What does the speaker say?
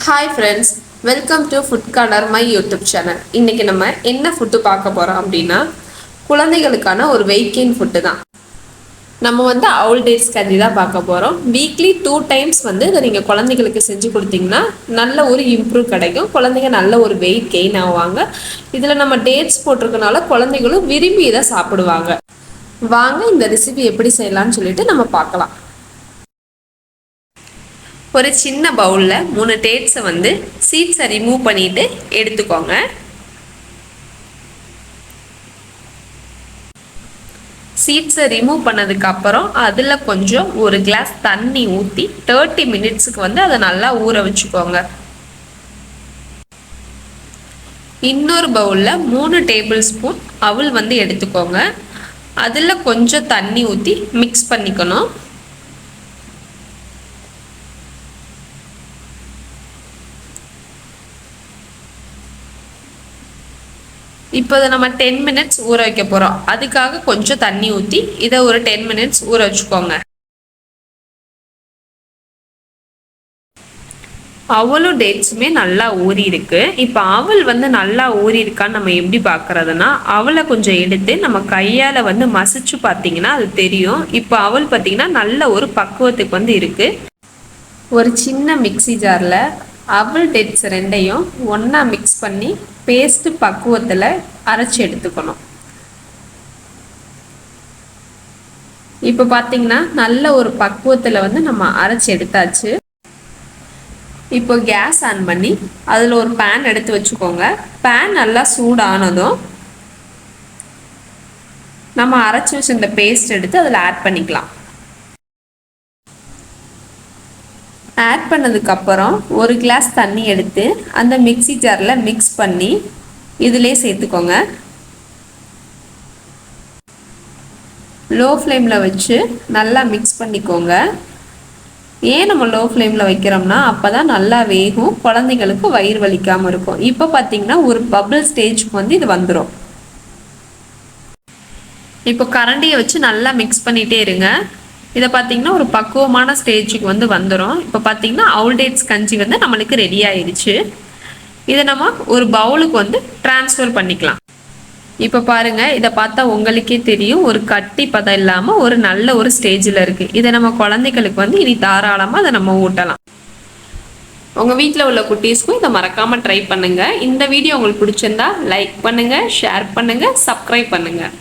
Hi friends, welcome to food corner my YouTube channel. இன்றைக்கி நம்ம என்ன ஃபுட்டு பார்க்க போகிறோம் அப்படின்னா, குழந்தைகளுக்கான ஒரு வெயிட் கெயின் ஃபுட்டு தான். நம்ம அவுல் டேட்ஸ் கஞ்சி தான் பார்க்க போகிறோம். வீக்லி 2 டைம்ஸ் இதை நீங்கள் குழந்தைகளுக்கு செஞ்சு கொடுத்தீங்கன்னா நல்ல ஒரு இம்ப்ரூவ் கிடைக்கும். குழந்தைங்க நல்ல ஒரு வெயிட் கெயின் ஆவாங்க. இதில் நம்ம டேட்ஸ் போட்டிருக்கனால குழந்தைகளும் விரும்பி இதை சாப்பிடுவாங்க. வாங்க இந்த ரெசிபி எப்படி செய்யலாம்னு சொல்லிட்டு நம்ம பார்க்கலாம். ஒரு சின்ன பவுலில் 3 டேட்ஸை சீட்ஸை ரிமூவ் பண்ணிவிட்டு எடுத்துக்கோங்க. சீட்ஸை ரிமூவ் பண்ணதுக்கப்புறம் அதில் கொஞ்சம் ஒரு கிளாஸ் தண்ணி ஊற்றி 30 மினிட்ஸுக்கு அதை நல்லா ஊற வச்சுக்கோங்க. இன்னொரு பவுலில் 3 டேபிள் ஸ்பூன் அவல் எடுத்துக்கோங்க. அதில் கொஞ்சம் தண்ணி ஊற்றி மிக்ஸ் பண்ணிக்கணும். இப்போ நம்ம 10 மினிட்ஸ் ஊற வைக்க போகிறோம். அதுக்காக கொஞ்சம் தண்ணி ஊற்றி இதை ஒரு 10 மினிட்ஸ் ஊற வச்சுக்கோங்க. அவலும் டேட்ஸுமே நல்லா ஊறி இருக்கு. இப்போ அவல் நல்லா ஊறி இருக்கான்னு நம்ம எப்படி பார்க்கறதுனா, அவலை கொஞ்சம் எடுத்து நம்ம கையால் மசிச்சு பார்த்தீங்கன்னா அது தெரியும். இப்போ அவல் பார்த்தீங்கன்னா நல்ல ஒரு பக்குவத்துக்கு இருக்கு. ஒரு சின்ன மிக்சி ஜாரில் அவல் டேட்ஸ் ரெண்டையும் ஒன்றா மிக்ஸ் பண்ணி பேஸ்ட்டு பக்குவத்தில் அரைச்சி எடுத்துக்கணும். இப்போ பார்த்தீங்கன்னா நல்ல ஒரு பக்குவத்தில் நம்ம அரைச்சி எடுத்தாச்சு. இப்போ கேஸ் ஆன் பண்ணி அதில் ஒரு பேன் எடுத்து வச்சுக்கோங்க. பேன் நல்லா சூடானதும் நம்ம அரைச்சி வச்சு இந்த பேஸ்ட் எடுத்து அதில் ஆட் பண்ணிக்கலாம். ஆட் பண்ணதுக்கப்புறம் ஒரு கிளாஸ் தண்ணி எடுத்து அந்த மிக்சி ஜாரில் மிக்ஸ் பண்ணி இதிலே சேர்த்துக்கோங்க. லோ ஃப்ளேமில் வச்சு நல்லா மிக்ஸ் பண்ணிக்கோங்க. ஏன் நம்ம லோ ஃப்ளேமில் வைக்கிறோம்னா அப்போ தான் நல்லா வேகும், குழந்தைங்களுக்கு வயிறு வலிக்காமல் இருக்கும். இப்போ பார்த்தீங்கன்னா ஒரு பபிள் ஸ்டேஜ்க்கு இது வந்துடும். இப்போ கரண்டியை வச்சு நல்லா மிக்ஸ் பண்ணிகிட்டே இருங்க. இதை பார்த்தீங்கன்னா ஒரு பக்குவமான ஸ்டேஜுக்கு வந்துடும். இப்போ பார்த்தீங்கன்னா அவுல் டேட்ஸ் கஞ்சி நம்மளுக்கு ரெடி ஆயிடுச்சு. இதை நம்ம ஒரு பவுலுக்கு ட்ரான்ஸ்ஃபர் பண்ணிக்கலாம். இப்போ பாருங்கள், இதை பார்த்தா உங்களுக்கே தெரியும் ஒரு கட்டி பதம் இல்லாமல் ஒரு நல்ல ஒரு ஸ்டேஜில் இருக்குது. இதை நம்ம குழந்தைகளுக்கு இனி தாராளமாக அதை நம்ம ஊட்டலாம். உங்கள் வீட்டில் உள்ள குட்டீஸ்க்கும் இதை மறக்காமல் ட்ரை பண்ணுங்கள். இந்த வீடியோ உங்களுக்கு பிடிச்சிருந்தா லைக் பண்ணுங்கள், ஷேர் பண்ணுங்கள், சப்ஸ்கிரைப் பண்ணுங்கள்.